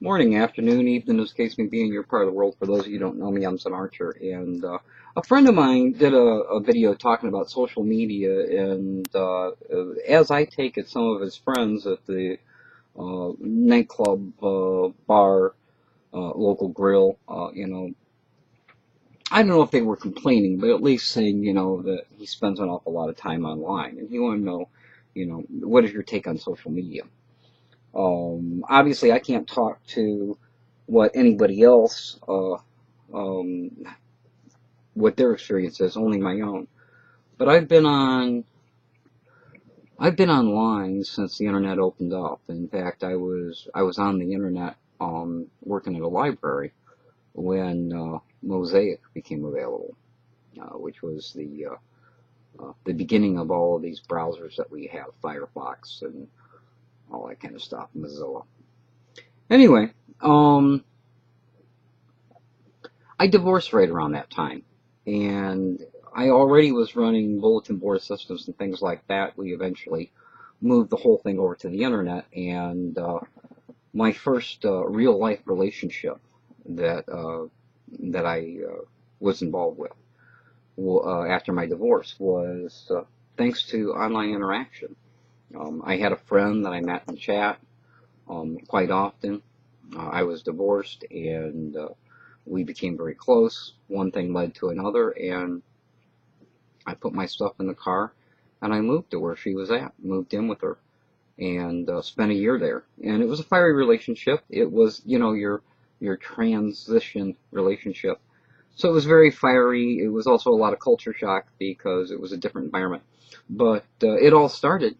Morning, afternoon, evening, as the case may be in your part of the world. For those of you who don't know me, I'm Zen Archer, and a friend of mine did a video talking about social media, and as I take it, some of his friends at the nightclub, bar, local grill, I don't know if they were complaining, but at least saying, that he spends an awful lot of time online, and he wanted to know, what is your take on social media? Obviously, I can't talk to what anybody else, um, what their experience is, only my own. But I've been online since the internet opened up. In fact, I was on the internet, working at a library when Mosaic became available, which was the beginning of all of these browsers that we have, Firefox and all that kind of stuff, Mozilla. Anyway, um, I divorced right around that time, and I already was running bulletin board systems and things like that. We eventually moved the whole thing over to the internet, and my first real life relationship that I was involved with after my divorce was thanks to online interaction. I had a friend that I met in chat quite often. I was divorced, and we became very close. One thing led to another, and I put my stuff in the car, and I moved to where she was at, moved in with her, and spent a year there. And it was a fiery relationship. It was, your transition relationship. So it was very fiery. It was also a lot of culture shock because it was a different environment. But it all started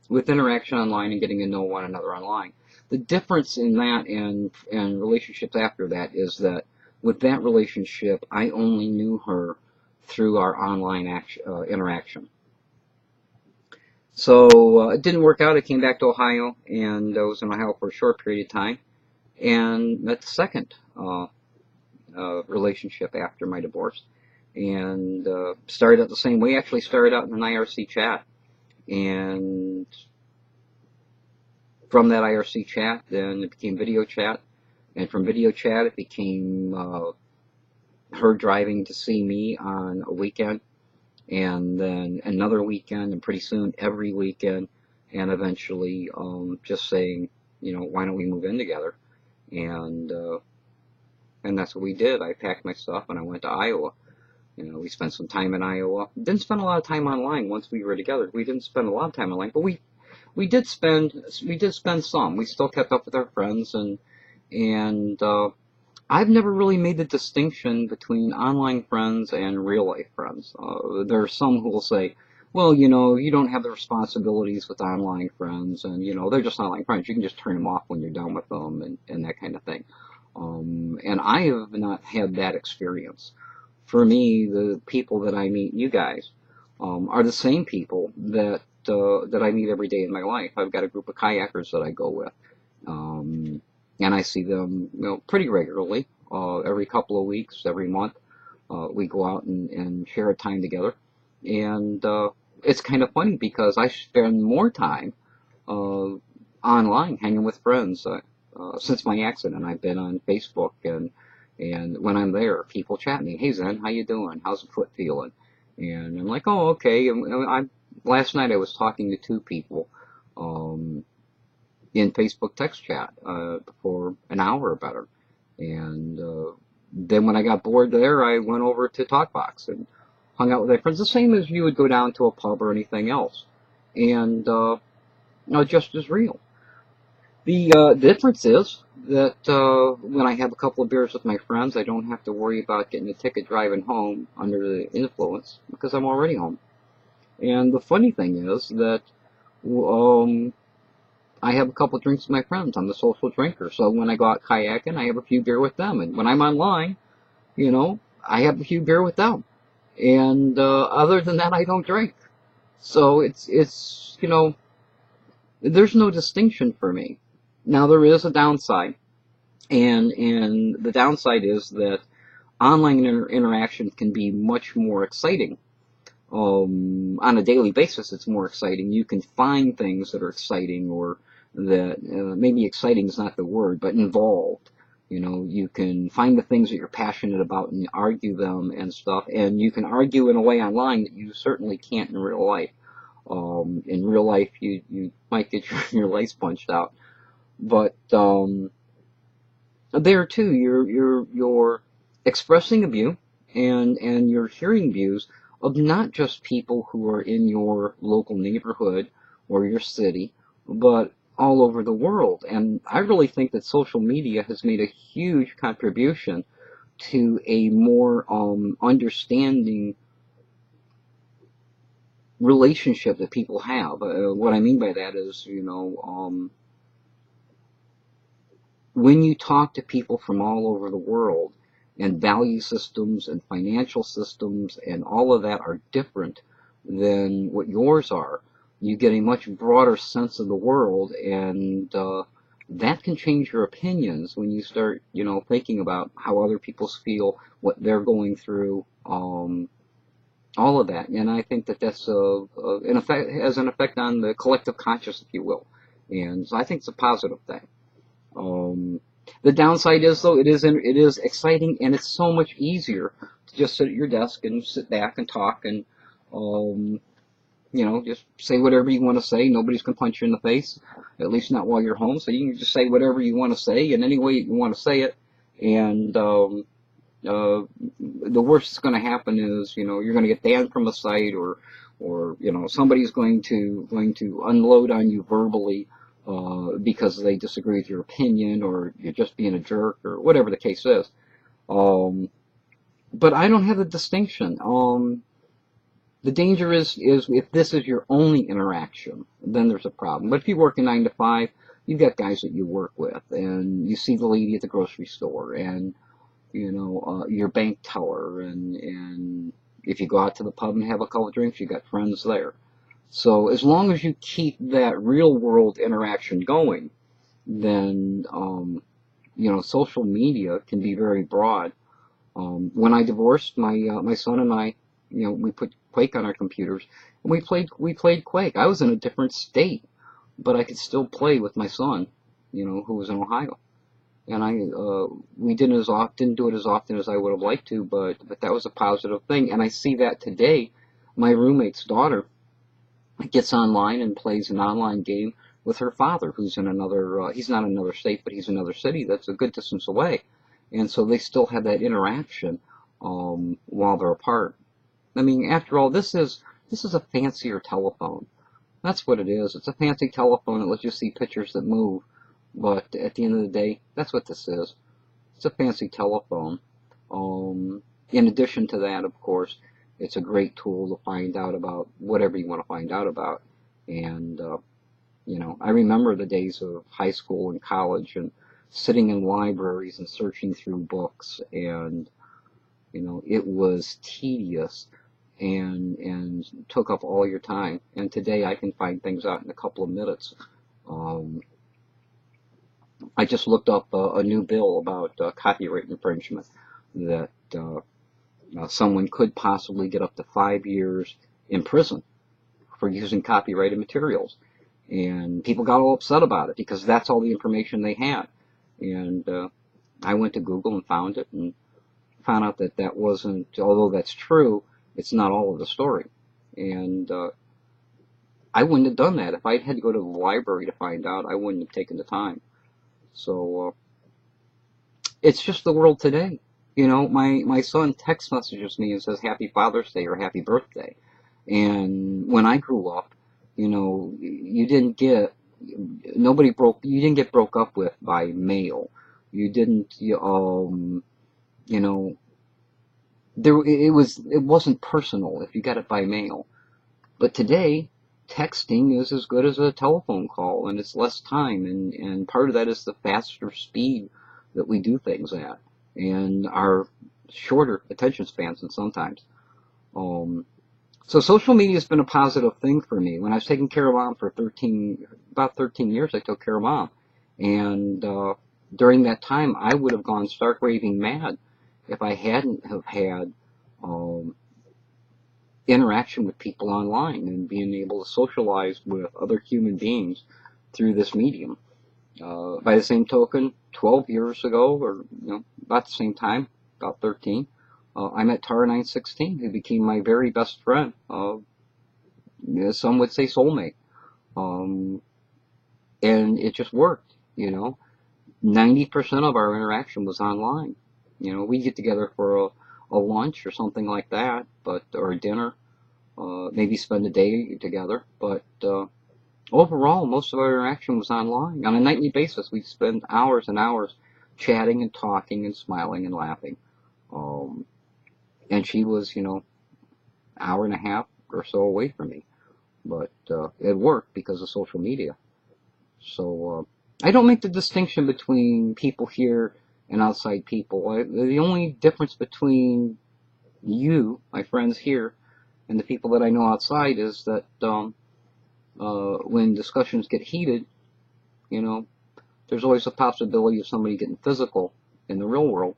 with interaction online and getting to know one another online. The difference in that and relationships after that is that with that relationship, I only knew her through our online interaction. So it didn't work out. I came back to Ohio, and I was in Ohio for a short period of time, and met the second relationship after my divorce, and started out the same way. Actually, started out in an IRC chat, and from that IRC chat, then it became video chat, and from video chat, it became her driving to see me on a weekend, and then another weekend, and pretty soon every weekend, and eventually just saying, why don't we move in together? And and that's what we did. I packed my stuff and I went to Iowa. We spent some time in Iowa. Didn't spend a lot of time online once we were together. We didn't spend a lot of time online, but we did spend some. We still kept up with our friends, and I've never really made the distinction between online friends and real life friends. There are some who will say, well, you don't have the responsibilities with online friends, and they're just online friends. You can just turn them off when you're done with them, and that kind of thing. And I have not had that experience. For me, the people that I meet, you guys, are the same people that I meet every day in my life. I've got a group of kayakers that I go with, and I see them, pretty regularly. Every couple of weeks, every month, we go out and share a time together, and it's kind of funny because I spend more time uh, online hanging with friends. Since my accident, I've been on Facebook, and when I'm there, people chat me, "Hey Zen, how you doing? How's the foot feeling?" And I'm like, "Oh, okay." And last night I was talking to two people um, in Facebook text chat for an hour or better, and then when I got bored there, I went over to TalkBox and hung out with my friends, the same as you would go down to a pub or anything else, and just as real. The difference is that when I have a couple of beers with my friends, I don't have to worry about getting a ticket driving home under the influence because I'm already home. And the funny thing is that um, I have a couple of drinks with my friends. I'm the social drinker. So when I go out kayaking, I have a few beer with them. And when I'm online, I have a few beer with them. And other than that, I don't drink. So it's there's no distinction for me. Now there is a downside, and the downside is that online interaction can be much more exciting. On a daily basis, it's more exciting. You can find things that are exciting, or that maybe exciting is not the word, but involved. You know, you can find the things that you're passionate about and argue them and stuff, and you can argue in a way online that you certainly can't in real life. In real life, you might get your lights punched out, but there too, you're expressing a view, and you're hearing views of not just people who are in your local neighborhood or your city, but all over the world. And I really think that social media has made a huge contribution to a more understanding relationship that people have. What I mean by that is, when you talk to people from all over the world, and value systems and financial systems and all of that are different than what yours are, you get a much broader sense of the world, and that can change your opinions when you start, thinking about how other people feel, what they're going through, all of that. And I think that that's an effect, has an effect on the collective conscious, if you will. And so I think it's a positive thing. The downside is, though, it is exciting, and it's so much easier to just sit at your desk and sit back and talk and just say whatever you want to say. Nobody's gonna punch you in the face, at least not while you're home. So you can just say whatever you want to say in any way you want to say it. And the worst that's going to happen is, you're going to get banned from a site, or somebody's going to unload on you verbally because they disagree with your opinion, or you're just being a jerk, or whatever the case is. But I don't have the distinction. The danger is if this is your only interaction, then there's a problem. But if you work a 9 to 5, you've got guys that you work with, and you see the lady at the grocery store, and your bank teller, and if you go out to the pub and have a couple of drinks, you got friends there. So as long as you keep that real world interaction going, then social media can be very broad. When I divorced, my son and I, we put Quake on our computers, and we played Quake. I was in a different state, but I could still play with my son, who was in Ohio. And we didn't do it as often as I would have liked to, but that was a positive thing. And I see that today. My roommate's daughter gets online and plays an online game with her father, who's in he's not in another state, but he's in another city that's a good distance away. And so they still have that interaction while they're apart. I mean, after all, this is a fancier telephone. That's what it is. It's a fancy telephone that lets you see pictures that move. But at the end of the day, that's what this is. It's a fancy telephone. In addition to that, of course, it's a great tool to find out about whatever you want to find out about. And, I remember the days of high school and college and sitting in libraries and searching through books, and, it was tedious and took up all your time. And today I can find things out in a couple of minutes. I just looked up a new bill about copyright infringement, that someone could possibly get up to 5 years in prison for using copyrighted materials. And people got all upset about it because that's all the information they had. And I went to Google and found it, and found out that that wasn't, although that's true, it's not all of the story. And I wouldn't have done that. If I had to go to the library to find out, I wouldn't have taken the time. So it's just the world today. My son text messages me and says Happy Father's Day or Happy Birthday. And when I grew up, you didn't get broke up with by mail. You didn't, it wasn't personal if you got it by mail. But today, texting is as good as a telephone call, and it's less time, and part of that is the faster speed that we do things at, and our shorter attention spans, and sometimes. So social media has been a positive thing for me. When I was taking care of Mom for about 13 years, I took care of Mom, and during that time, I would have gone stark raving mad if I hadn't have had interaction with people online and being able to socialize with other human beings through this medium. By the same token, 12 years ago, or about the same time, about 13, I met Tara916, who became my very best friend. Some would say soulmate. And it just worked, 90% of our interaction was online. We'd get together for a lunch or something like that, or a dinner, maybe spend a day together. But overall, most of our interaction was online. On a nightly basis, we'd spend hours and hours chatting and talking and smiling and laughing. And she was, hour and a half or so away from me. But it worked because of social media. So I don't make the distinction between people here and outside people. The only difference between you, my friends here, and the people that I know outside is that when discussions get heated, there's always a possibility of somebody getting physical in the real world,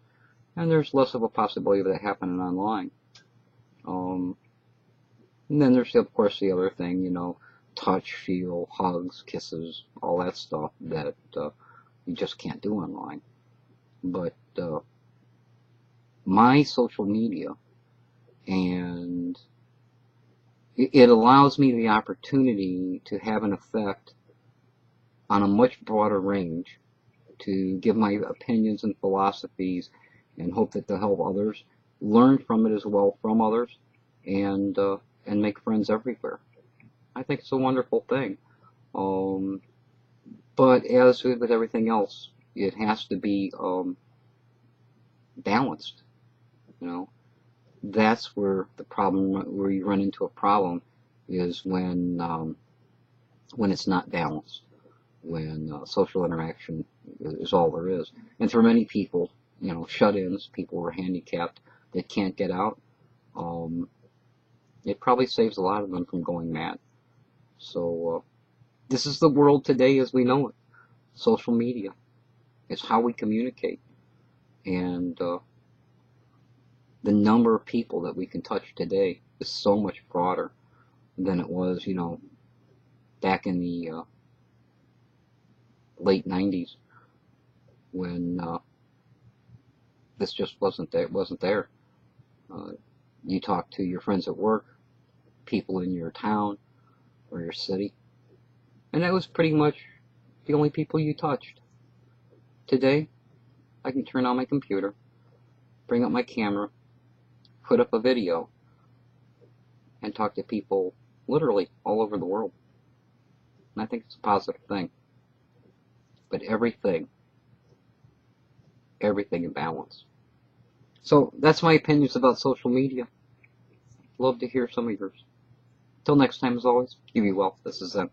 and there's less of a possibility of that happening online. And then there's, of course, the other thing, touch, feel, hugs, kisses, all that stuff that you just can't do online. But my social media, and it allows me the opportunity to have an effect on a much broader range, to give my opinions and philosophies, and hope that they'll help others, learn from it as well from others, and make friends everywhere. I think it's a wonderful thing. But as with everything else, it has to be balanced. That's where you run into a problem, is when it's not balanced, when social interaction is all there is. And for many people, shut-ins, people who are handicapped that can't get out, it probably saves a lot of them from going mad. So this is the world today as we know it. Social media is how we communicate, and the number of people that we can touch today is so much broader than it was, back in the late 90s, when this just wasn't there. You talk to your friends at work, people in your town or your city, and that was pretty much the only people you touched. Today, I can turn on my computer, bring up my camera, put up a video, and talk to people literally all over the world. And I think it's a positive thing. But everything in balance. So that's my opinions about social media. Love to hear some of yours. Till next time, as always, you be well. This is Zen.